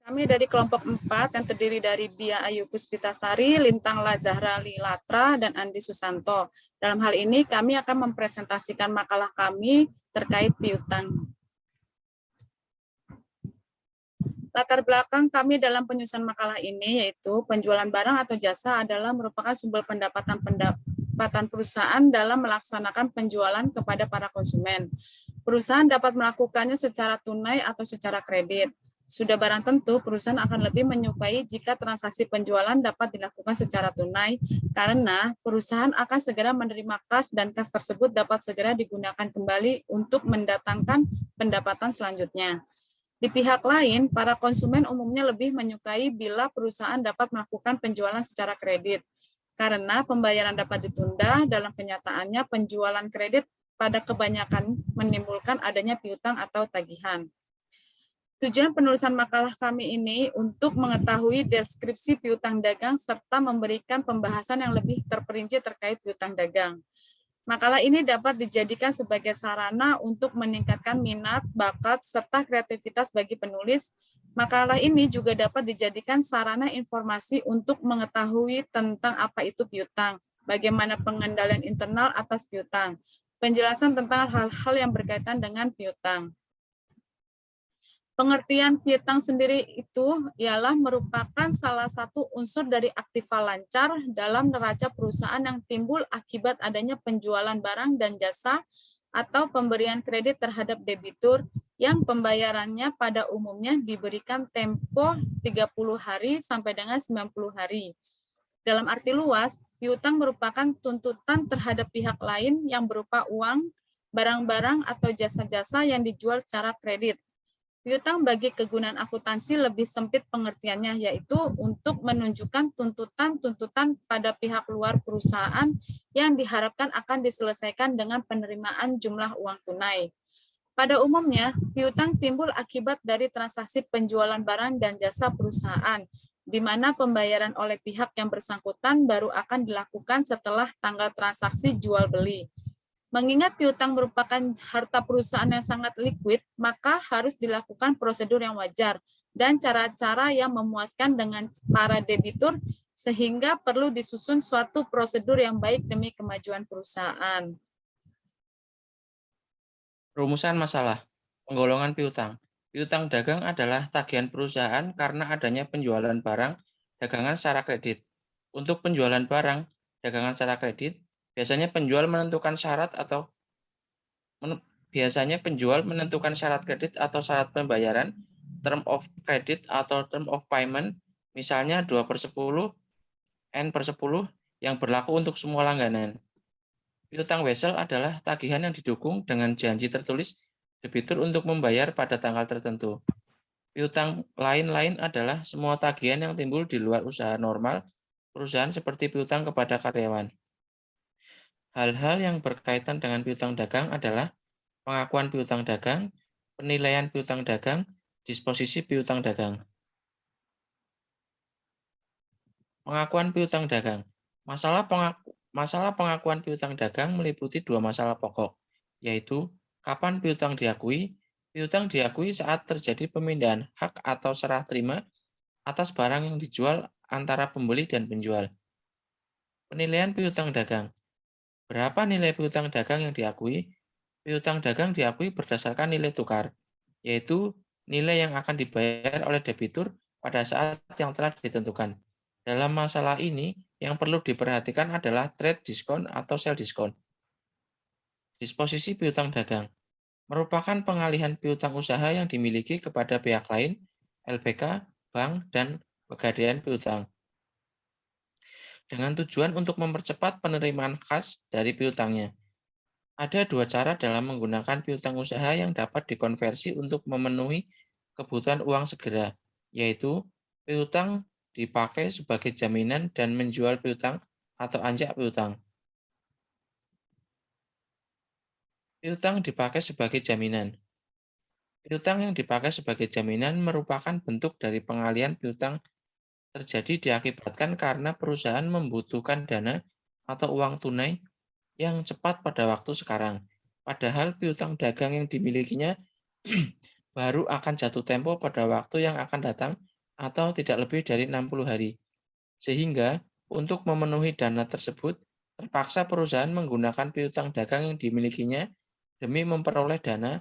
Kami dari kelompok 4 yang terdiri dari Dia Ayu Puspitasari, Lintang Lazahra Lilatra, dan Andi Susanto. Dalam hal ini kami akan mempresentasikan makalah kami terkait piutang. Latar belakang kami dalam penyusunan makalah ini yaitu penjualan barang atau jasa adalah merupakan sumber pendapatan perusahaan dalam melaksanakan penjualan kepada para konsumen. Perusahaan dapat melakukannya secara tunai atau secara kredit. Sudah barang tentu, perusahaan akan lebih menyukai jika transaksi penjualan dapat dilakukan secara tunai, karena perusahaan akan segera menerima kas dan kas tersebut dapat segera digunakan kembali untuk mendatangkan pendapatan selanjutnya. Di pihak lain, para konsumen umumnya lebih menyukai bila perusahaan dapat melakukan penjualan secara kredit, karena pembayaran dapat ditunda. Dalam kenyataannya, penjualan kredit pada kebanyakan menimbulkan adanya piutang atau tagihan. Tujuan penulisan makalah kami ini untuk mengetahui deskripsi piutang dagang serta memberikan pembahasan yang lebih terperinci terkait piutang dagang. Makalah ini dapat dijadikan sebagai sarana untuk meningkatkan minat, bakat, serta kreativitas bagi penulis. Makalah ini juga dapat dijadikan sarana informasi untuk mengetahui tentang apa itu piutang, bagaimana pengendalian internal atas piutang, penjelasan tentang hal-hal yang berkaitan dengan piutang. Pengertian piutang sendiri itu ialah merupakan salah satu unsur dari aktiva lancar dalam neraca perusahaan yang timbul akibat adanya penjualan barang dan jasa atau pemberian kredit terhadap debitur yang pembayarannya pada umumnya diberikan tempo 30 hari sampai dengan 90 hari. Dalam arti luas, piutang merupakan tuntutan terhadap pihak lain yang berupa uang, barang-barang atau jasa-jasa yang dijual secara kredit. Piutang bagi kegunaan akuntansi lebih sempit pengertiannya, yaitu untuk menunjukkan tuntutan-tuntutan pada pihak luar perusahaan yang diharapkan akan diselesaikan dengan penerimaan jumlah uang tunai. Pada umumnya, piutang timbul akibat dari transaksi penjualan barang dan jasa perusahaan, di mana pembayaran oleh pihak yang bersangkutan baru akan dilakukan setelah tanggal transaksi jual-beli. Mengingat piutang merupakan harta perusahaan yang sangat likuid, maka harus dilakukan prosedur yang wajar dan cara-cara yang memuaskan dengan para debitur, sehingga perlu disusun suatu prosedur yang baik demi kemajuan perusahaan. Rumusan masalah. Penggolongan piutang. Piutang dagang adalah tagihan perusahaan karena adanya penjualan barang dagangan secara kredit. Untuk penjualan barang dagangan secara kredit, biasanya penjual menentukan syarat kredit atau syarat pembayaran, term of credit atau term of payment, misalnya 2/10, N/10 yang berlaku untuk semua langganan. Piutang wesel adalah tagihan yang didukung dengan janji tertulis debitur untuk membayar pada tanggal tertentu. Piutang lain-lain adalah semua tagihan yang timbul di luar usaha normal perusahaan seperti piutang kepada karyawan. Hal-hal yang berkaitan dengan piutang dagang adalah pengakuan piutang dagang, penilaian piutang dagang, disposisi piutang dagang. Pengakuan piutang dagang. Masalah pengakuan piutang dagang meliputi dua masalah pokok, yaitu kapan piutang diakui. Piutang diakui saat terjadi pemindahan hak atau serah terima atas barang yang dijual antara pembeli dan penjual. Penilaian piutang dagang. Berapa nilai piutang dagang yang diakui? Piutang dagang diakui berdasarkan nilai tukar, yaitu nilai yang akan dibayar oleh debitur pada saat yang telah ditentukan. Dalam masalah ini, yang perlu diperhatikan adalah trade discount atau sell discount. Disposisi piutang dagang merupakan pengalihan piutang usaha yang dimiliki kepada pihak lain, LPK, bank, dan pegadaian piutang, dengan tujuan untuk mempercepat penerimaan kas dari piutangnya. Ada dua cara dalam menggunakan piutang usaha yang dapat dikonversi untuk memenuhi kebutuhan uang segera, yaitu piutang dipakai sebagai jaminan dan menjual piutang atau anjak piutang. Piutang dipakai sebagai jaminan. Piutang yang dipakai sebagai jaminan merupakan bentuk dari pengalihan piutang terjadi diakibatkan karena perusahaan membutuhkan dana atau uang tunai yang cepat pada waktu sekarang. Padahal piutang dagang yang dimilikinya baru akan jatuh tempo pada waktu yang akan datang atau tidak lebih dari 60 hari. Sehingga untuk memenuhi dana tersebut, terpaksa perusahaan menggunakan piutang dagang yang dimilikinya demi memperoleh dana.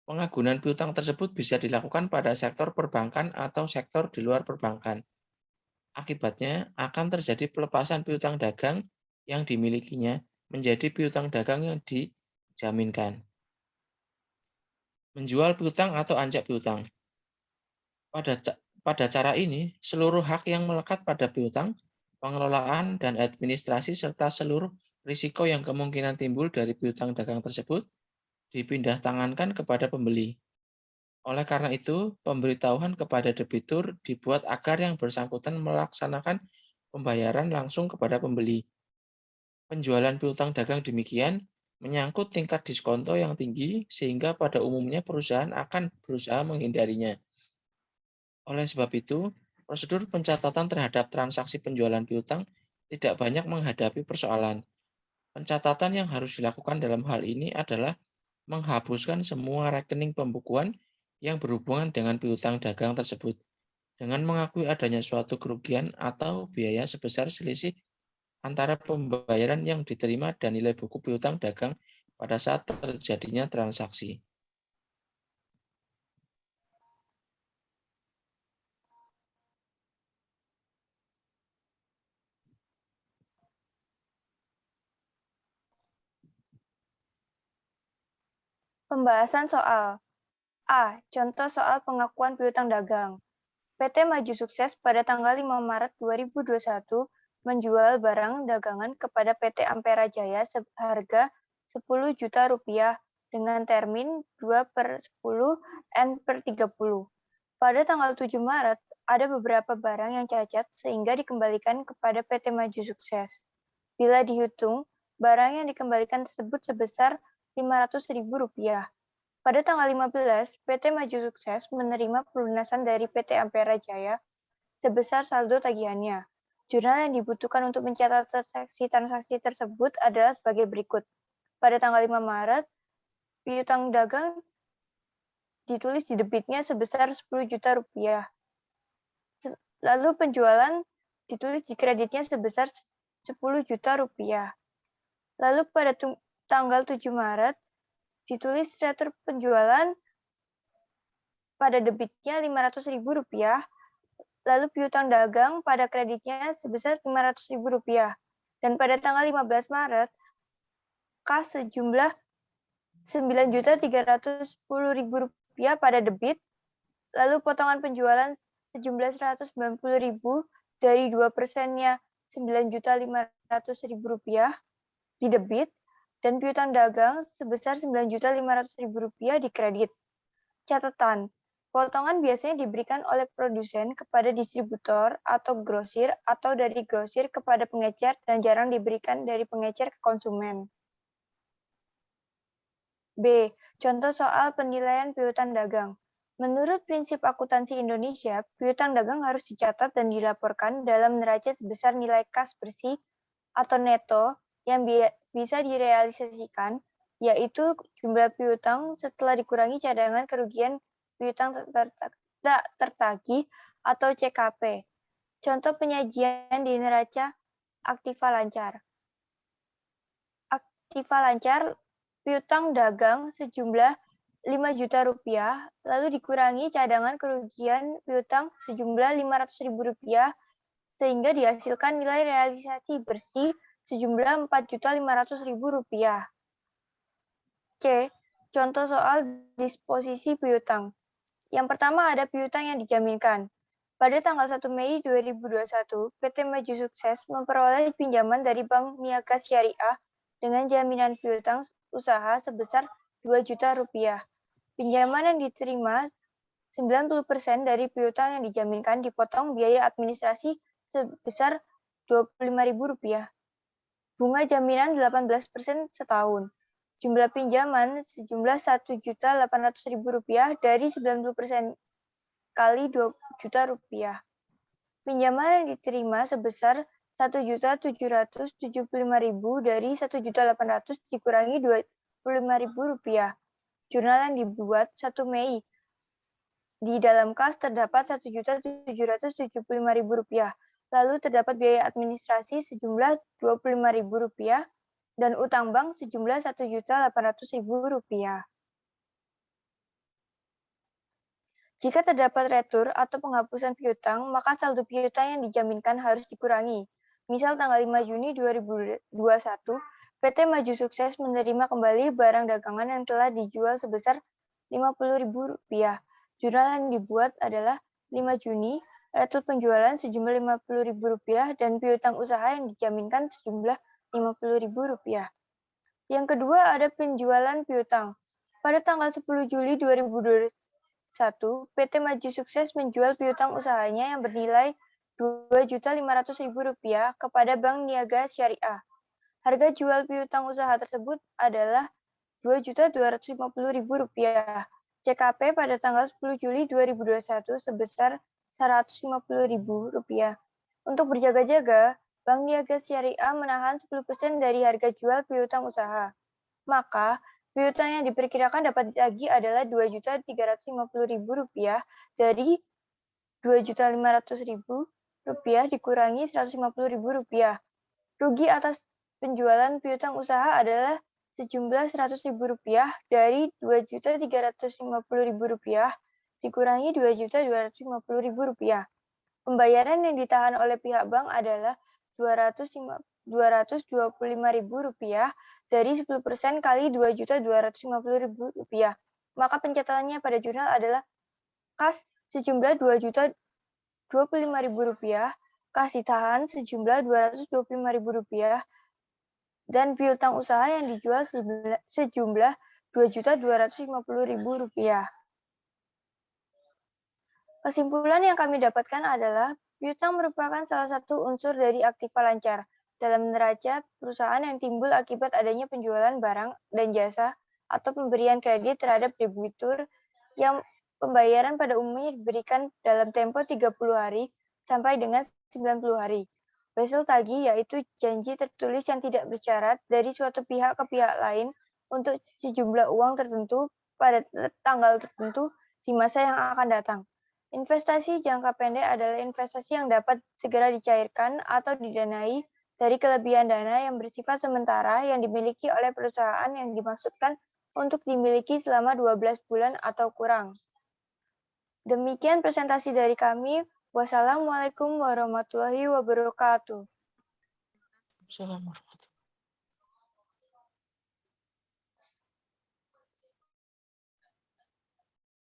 Pengagunan piutang tersebut bisa dilakukan pada sektor perbankan atau sektor di luar perbankan. Akibatnya akan terjadi pelepasan piutang dagang yang dimilikinya menjadi piutang dagang yang dijaminkan. Menjual piutang atau anjak piutang. Pada cara ini, seluruh hak yang melekat pada piutang, pengelolaan dan administrasi serta seluruh risiko yang kemungkinan timbul dari piutang dagang tersebut dipindah tangankan kepada pembeli. Oleh karena itu, pemberitahuan kepada debitur dibuat agar yang bersangkutan melaksanakan pembayaran langsung kepada pembeli. Penjualan piutang dagang demikian menyangkut tingkat diskonto yang tinggi sehingga pada umumnya perusahaan akan berusaha menghindarinya. Oleh sebab itu, prosedur pencatatan terhadap transaksi penjualan piutang tidak banyak menghadapi persoalan. Pencatatan yang harus dilakukan dalam hal ini adalah menghapuskan semua rekening pembukuan yang berhubungan dengan piutang dagang tersebut, dengan mengakui adanya suatu kerugian atau biaya sebesar selisih antara pembayaran yang diterima dan nilai buku piutang dagang pada saat terjadinya transaksi. Pembahasan soal A. Contoh soal pengakuan piutang dagang. PT Maju Sukses pada tanggal 5 Maret 2021 menjual barang dagangan kepada PT Ampera Jaya seharga 10 juta rupiah dengan termin 2/10 N/30. Pada tanggal 7 Maret, ada beberapa barang yang cacat sehingga dikembalikan kepada PT Maju Sukses. Bila dihitung, barang yang dikembalikan tersebut sebesar Rp500.000. Pada tanggal 15, PT Maju Sukses menerima pelunasan dari PT Ampera Jaya sebesar saldo tagihannya. Jurnal yang dibutuhkan untuk mencatat transaksi tersebut adalah sebagai berikut. Pada tanggal 5 Maret, piutang dagang ditulis di debitnya sebesar 10 juta rupiah. Lalu penjualan ditulis di kreditnya sebesar 10 juta rupiah. Lalu pada tanggal 7 Maret, ditulis retur penjualan pada debitnya Rp500.000, lalu piutang dagang pada kreditnya sebesar Rp500.000. Dan pada tanggal 15 Maret, kas sejumlah Rp9.310.000 pada debit, lalu potongan penjualan sejumlah Rp190.000 dari 2%-nya Rp9.500.000 di debit, dan piutang dagang sebesar Rp9.500.000 di kredit. Catatan, potongan biasanya diberikan oleh produsen kepada distributor atau grosir atau dari grosir kepada pengecer dan jarang diberikan dari pengecer ke konsumen. B. Contoh soal penilaian piutang dagang. Menurut prinsip akuntansi Indonesia, piutang dagang harus dicatat dan dilaporkan dalam neraca sebesar nilai kas bersih atau neto yang bisa direalisasikan, yaitu jumlah piutang setelah dikurangi cadangan kerugian piutang tak tertagih atau CKP. Contoh penyajian di neraca aktiva lancar. Aktiva lancar, piutang dagang sejumlah 5 juta rupiah, lalu dikurangi cadangan kerugian piutang sejumlah Rp500.000, sehingga dihasilkan nilai realisasi bersih sejumlah Rp4.500.000. C. Contoh soal disposisi piutang. Yang pertama ada piutang yang dijaminkan. Pada tanggal 1 Mei 2021, PT Maju Sukses memperoleh pinjaman dari Bank Niaga Syariah dengan jaminan piutang usaha sebesar Rp2 juta. Pinjaman yang diterima 90% dari piutang yang dijaminkan dipotong biaya administrasi sebesar Rp25.000. Bunga jaminan 18% setahun. Jumlah pinjaman sejumlah Rp1.800.000 dari 90% kali Rp2 juta. Pinjaman yang diterima sebesar Rp1.775.000 dari Rp1.800.000 dikurangi Rp25.000. Jurnal yang dibuat 1 Mei Di dalam kas terdapat Rp1.775.000, lalu terdapat biaya administrasi sejumlah Rp25.000 dan utang bank sejumlah Rp1.800.000. Jika terdapat retur atau penghapusan piutang, maka saldo piutang yang dijaminkan harus dikurangi. Misal tanggal 5 Juni 2021, PT Maju Sukses menerima kembali barang dagangan yang telah dijual sebesar Rp50.000. Jurnal yang dibuat adalah 5 Juni, retur penjualan sejumlah Rp50.000 dan piutang usaha yang dijaminkan sejumlah Rp50.000. Yang kedua ada penjualan piutang. Pada tanggal 10 Juli 2021, PT Maju Sukses menjual piutang usahanya yang bernilai Rp2.500.000 kepada Bank Niaga Syariah. Harga jual piutang usaha tersebut adalah Rp2.250.000. CKP pada tanggal 10 Juli 2021 sebesar Rp150.000. Untuk berjaga-jaga, Bank Niaga Syariah menahan 10% dari harga jual piutang usaha. Maka, piutang yang diperkirakan dapat ditagih adalah Rp2.350.000 dari Rp2.500.000 dikurangi Rp150.000. Rugi atas penjualan piutang usaha adalah sejumlah Rp100.000 dari Rp2.350.000 dikurangi Rp2.250.000. Pembayaran yang ditahan oleh pihak bank adalah Rp225.000 dari 10% kali Rp2.250.000. Maka pencatatannya pada jurnal adalah kas sejumlah Rp2.025.000, kas ditahan sejumlah Rp225.000, dan piutang usaha yang dijual sejumlah Rp2.250.000. Kesimpulan yang kami dapatkan adalah piutang merupakan salah satu unsur dari aktiva lancar dalam neraca perusahaan yang timbul akibat adanya penjualan barang dan jasa atau pemberian kredit terhadap debitur yang pembayaran pada umumnya diberikan dalam tempo 30 hari sampai dengan 90 hari. Wesel tagih yaitu janji tertulis yang tidak bersyarat dari suatu pihak ke pihak lain untuk sejumlah uang tertentu pada tanggal tertentu di masa yang akan datang. Investasi jangka pendek adalah investasi yang dapat segera dicairkan atau didanai dari kelebihan dana yang bersifat sementara yang dimiliki oleh perusahaan yang dimaksudkan untuk dimiliki selama 12 bulan atau kurang. Demikian presentasi dari kami. Wassalamualaikum warahmatullahi wabarakatuh. Assalamualaikum.